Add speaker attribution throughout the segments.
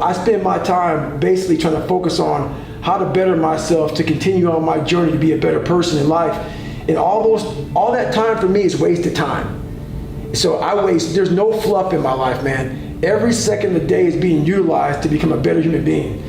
Speaker 1: I spend my time basically trying to focus on how to better myself to continue on my journey to be a better person in life. And all that time for me is wasted time. So there's no fluff in my life, man. Every second of the day is being utilized to become a better human being.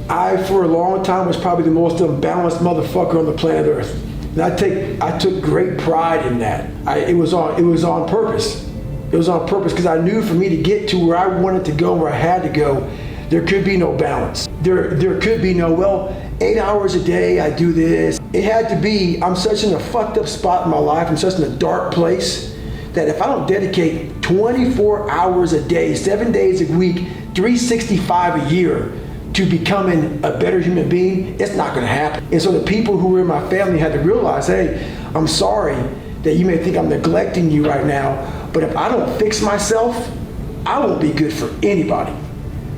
Speaker 1: I, for a long time, was probably the most unbalanced motherfucker on the planet Earth. And I took great pride in that. It was on purpose. It was on purpose because I knew for me to get to where I wanted to go, where I had to go, there could be no balance. There could be no, 8 hours a day, I do this. It had to be, I'm such in a fucked up spot in my life, I'm such in a dark place, that if I don't dedicate 24 hours a day, 7 days a week, 365 a year to becoming a better human being, it's not gonna happen. And so the people who were in my family had to realize, hey, I'm sorry that you may think I'm neglecting you right now, but if I don't fix myself, I won't be good for anybody.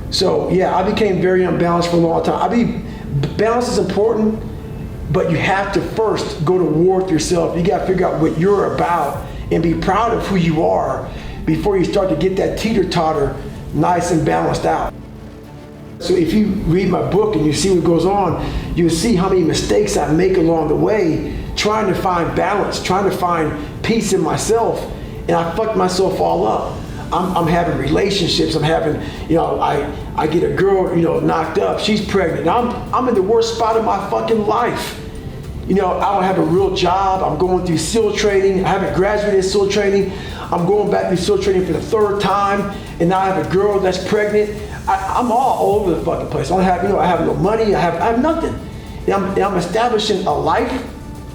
Speaker 1: So yeah, I became very unbalanced for a long time. Balance is important, but you have to first go to war with yourself. You gotta figure out what you're about and be proud of who you are before you start to get that teeter-totter nice and balanced out. So if you read my book and you see what goes on, you'll see how many mistakes I make along the way trying to find balance, trying to find peace in myself, and I fucked myself all up. I'm having relationships, I'm having, I get a girl, knocked up, she's pregnant. I'm in the worst spot of my fucking life. I don't have a real job, I'm going through SEAL training, I haven't graduated SEAL training, I'm going back through SEAL training for the 3rd time, and now I have a girl that's pregnant. I'm all over the fucking place. I have no money, I have nothing. And I'm establishing a life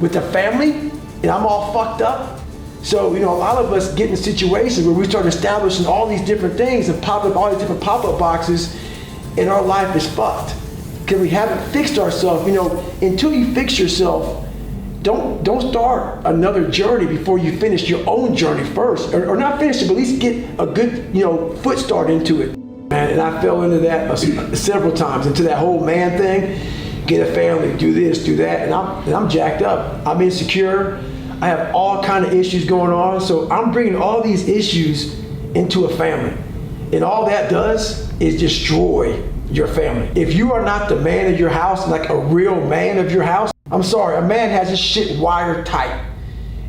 Speaker 1: with a family, and I'm all fucked up. So, a lot of us get in situations where we start establishing all these different things and pop up all these different pop-up boxes, and our life is fucked. Because we haven't fixed ourselves. Until you fix yourself, don't start another journey before you finish your own journey first. Or not finish it, but at least get a good, foot start into it. And I fell into that several times, into that whole man thing. Get a family, do this, do that, and I'm jacked up. I'm insecure. I have all kind of issues going on, so I'm bringing all these issues into a family. And all that does is destroy your family. If you are not the man of your house, like a real man of your house, I'm sorry, a man has his shit wired tight.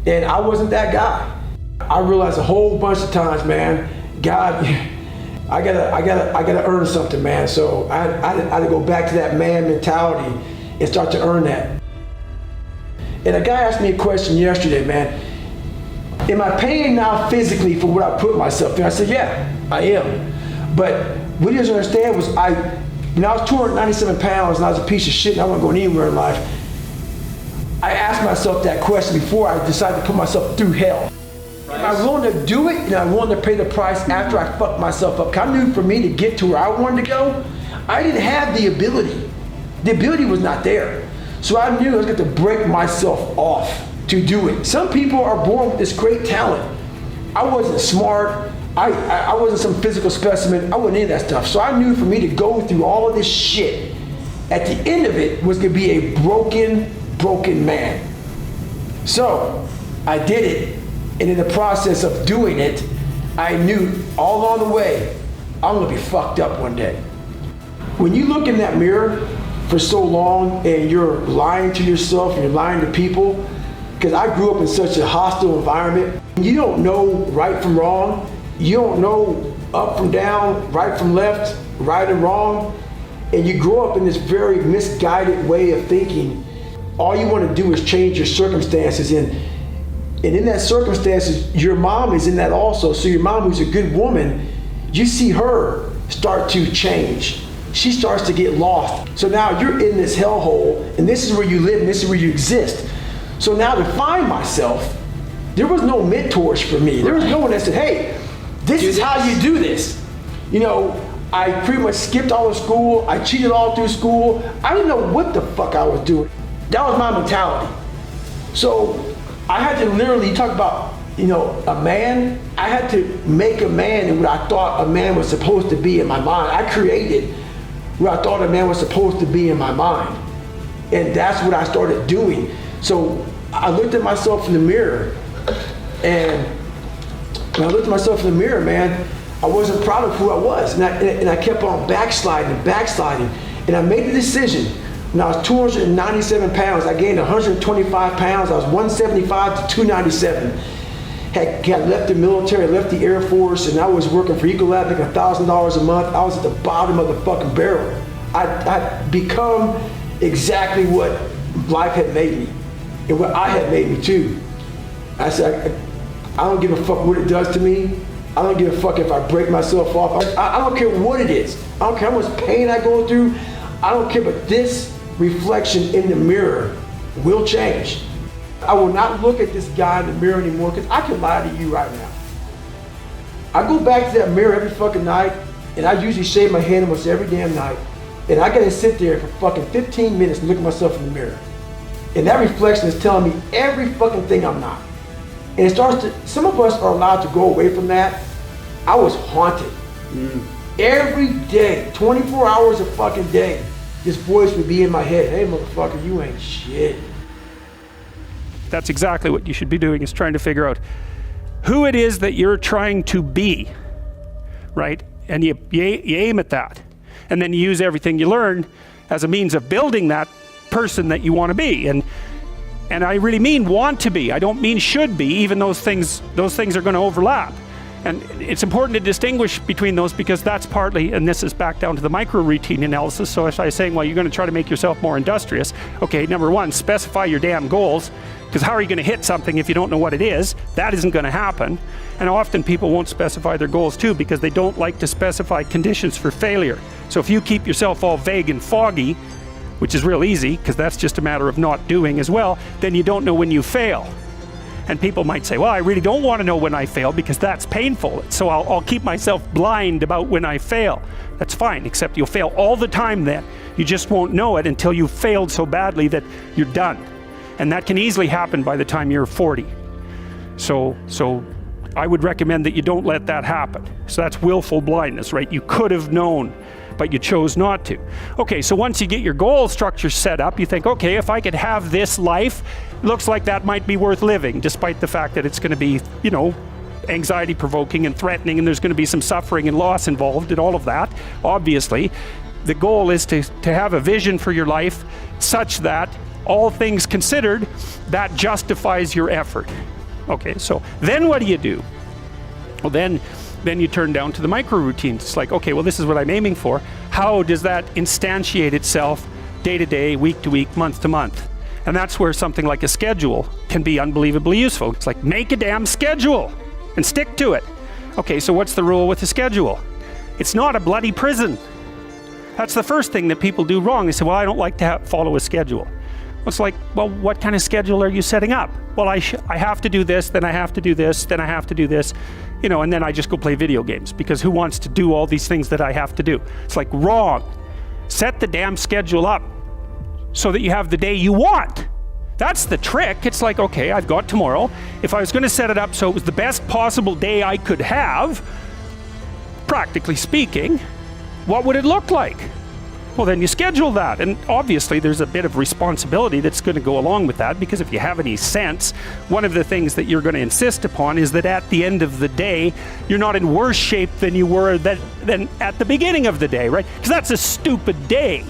Speaker 1: And I wasn't that guy. I realized a whole bunch of times, man, God, I gotta earn something, man. So I had to go back to that man mentality and start to earn that. And a guy asked me a question yesterday, man. Am I paying now physically for what I put myself through? I said, yeah, I am. But what he doesn't understand was when I was 297 pounds and I was a piece of shit and I wasn't going anywhere in life, I asked myself that question before I decided to put myself through hell. Am I willing to do it, and I'm willing to pay the price after I fucked myself up? Because I knew for me to get to where I wanted to go, I didn't have the ability. The ability was not there. So I knew I was going to break myself off to do it. Some people are born with this great talent. I wasn't smart. I wasn't some physical specimen. I wasn't any of that stuff. So I knew for me to go through all of this shit, at the end of it was going to be a broken man. So I did it. And in the process of doing it, I knew all along the way, I'm going to be fucked up one day. When you look in that mirror for so long and you're lying to yourself and you're lying to people, because I grew up in such a hostile environment, you don't know right from wrong, you don't know up from down, right from left, right and wrong, and you grow up in this very misguided way of thinking. All you want to do is change your circumstances, and in that circumstances, your mom is in that also. So your mom, who's a good woman, you see her start to change. She starts to get lost. So now you're in this hellhole, and this is where you live, and this is where you exist. So now to find myself, there was no mentors for me. There was no one that said, hey, this is how you do this. I pretty much skipped all of school. I cheated all through school. I didn't know what the fuck I was doing. That was my mentality. So I had to literally, you talk about, a man, I had to make a man in what I thought a man was supposed to be in my mind. I created what I thought a man was supposed to be in my mind. And that's what I started doing. So I looked at myself in the mirror, and when I looked at myself in the mirror, man, I wasn't proud of who I was. And I kept on backsliding. And I made the decision. When I was 297 pounds, I gained 125 pounds. I was 175 to 297. Had left the military, left the Air Force, and I was working for Ecolab, making $1,000 a month. I was at the bottom of the fucking barrel. I'd become exactly what life had made me, and what I had made me too. I said, I don't give a fuck what it does to me. I don't give a fuck if I break myself off. I don't care what it is. I don't care how much pain I go through. I don't care, but this reflection in the mirror will change. I will not look at this guy in the mirror anymore, because I can lie to you right now. I go back to that mirror every fucking night, and I usually shave my head almost every damn night, and I gotta sit there for fucking 15 minutes and look at myself in the mirror. And that reflection is telling me every fucking thing I'm not. And it starts to, some of us are allowed to go away from that. I was haunted. Every day, 24 hours a fucking day, this voice would be in my head. Hey motherfucker, you ain't shit.
Speaker 2: That's exactly what you should be doing, is trying to figure out who it is that you're trying to be, right? And you aim at that. And then you use everything you learn as a means of building that person that you want to be. And I really mean want to be. I don't mean should be, even those things are going to overlap. And it's important to distinguish between those, because that's partly, and this is back down to the micro routine analysis. So as I was saying, well, you're going to try to make yourself more industrious. Okay, number one, specify your damn goals, because how are you going to hit something if you don't know what it is? That isn't going to happen. And often people won't specify their goals too, because they don't like to specify conditions for failure. So if you keep yourself all vague and foggy, which is real easy, because that's just a matter of not doing as well, then you don't know when you fail. And people might say, well, I really don't want to know when I fail, because that's painful. So I'll keep myself blind about when I fail. That's fine, except you'll fail all the time then. You just won't know it until you've failed so badly that you're done. And that can easily happen by the time you're 40. So I would recommend that you don't let that happen. So that's willful blindness, right? You could have known, but you chose not to. Okay, so once you get your goal structure set up, you think, okay, if I could have this life, looks like that might be worth living, despite the fact that it's going to be, anxiety provoking and threatening, and there's going to be some suffering and loss involved and all of that. Obviously, the goal is to have a vision for your life such that, all things considered, that justifies your effort. Okay, so then what do? Well, then you turn down to the micro routines. It's like, okay, well, this is what I'm aiming for. How does that instantiate itself day to day, week to week, month to month? And that's where something like a schedule can be unbelievably useful. It's like, make a damn schedule and stick to it. Okay, so what's the rule with a schedule? It's not a bloody prison. That's the first thing that people do wrong. They say, well, I don't like to follow a schedule. It's like, well, what kind of schedule are you setting up? Well, I have to do this, then I have to do this, then I have to do this, and then I just go play video games, because who wants to do all these things that I have to do? It's like, wrong. Set the damn schedule up so that you have the day you want. That's the trick. It's like, okay, I've got tomorrow. If I was going to set it up so it was the best possible day I could have, practically speaking, what would it look like? Well, then you schedule that. And obviously there's a bit of responsibility that's going to go along with that, because if you have any sense, one of the things that you're going to insist upon is that at the end of the day, you're not in worse shape than you were than at the beginning of the day, right? Because that's a stupid day.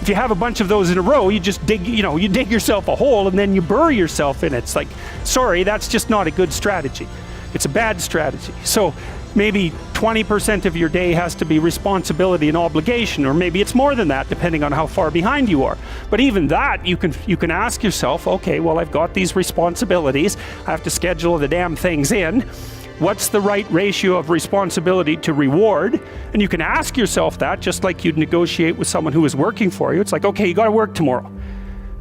Speaker 2: If you have a bunch of those in a row, you just dig yourself a hole and then you bury yourself in it. It's like, sorry, that's just not a good strategy. It's a bad strategy. So maybe 20% of your day has to be responsibility and obligation, or maybe it's more than that, depending on how far behind you are. But even that, you can ask yourself, okay, well, I've got these responsibilities. I have to schedule the damn things in. What's the right ratio of responsibility to reward? And you can ask yourself that, just like you'd negotiate with someone who is working for you. It's like, okay, you got to work tomorrow.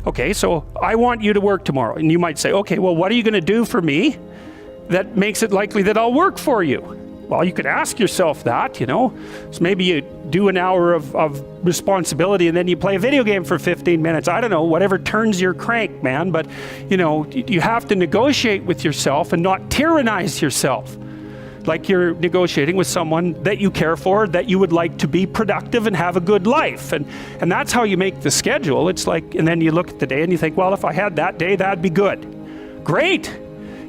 Speaker 2: Okay, so I want you to work tomorrow. And you might say, okay, well, what are you going to do for me that makes it likely that I'll work for you? Well, you could ask yourself that, So maybe you do an hour of responsibility and then you play a video game for 15 minutes. I don't know, whatever turns your crank, man. But, you have to negotiate with yourself and not tyrannize yourself. Like you're negotiating with someone that you care for, that you would like to be productive and have a good life. And that's how you make the schedule. It's like, and then you look at the day and you think, well, if I had that day, that'd be good. Great.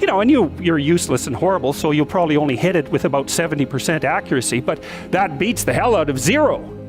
Speaker 2: you know, and you're useless and horrible, so you'll probably only hit it with about 70% accuracy, but that beats the hell out of 0.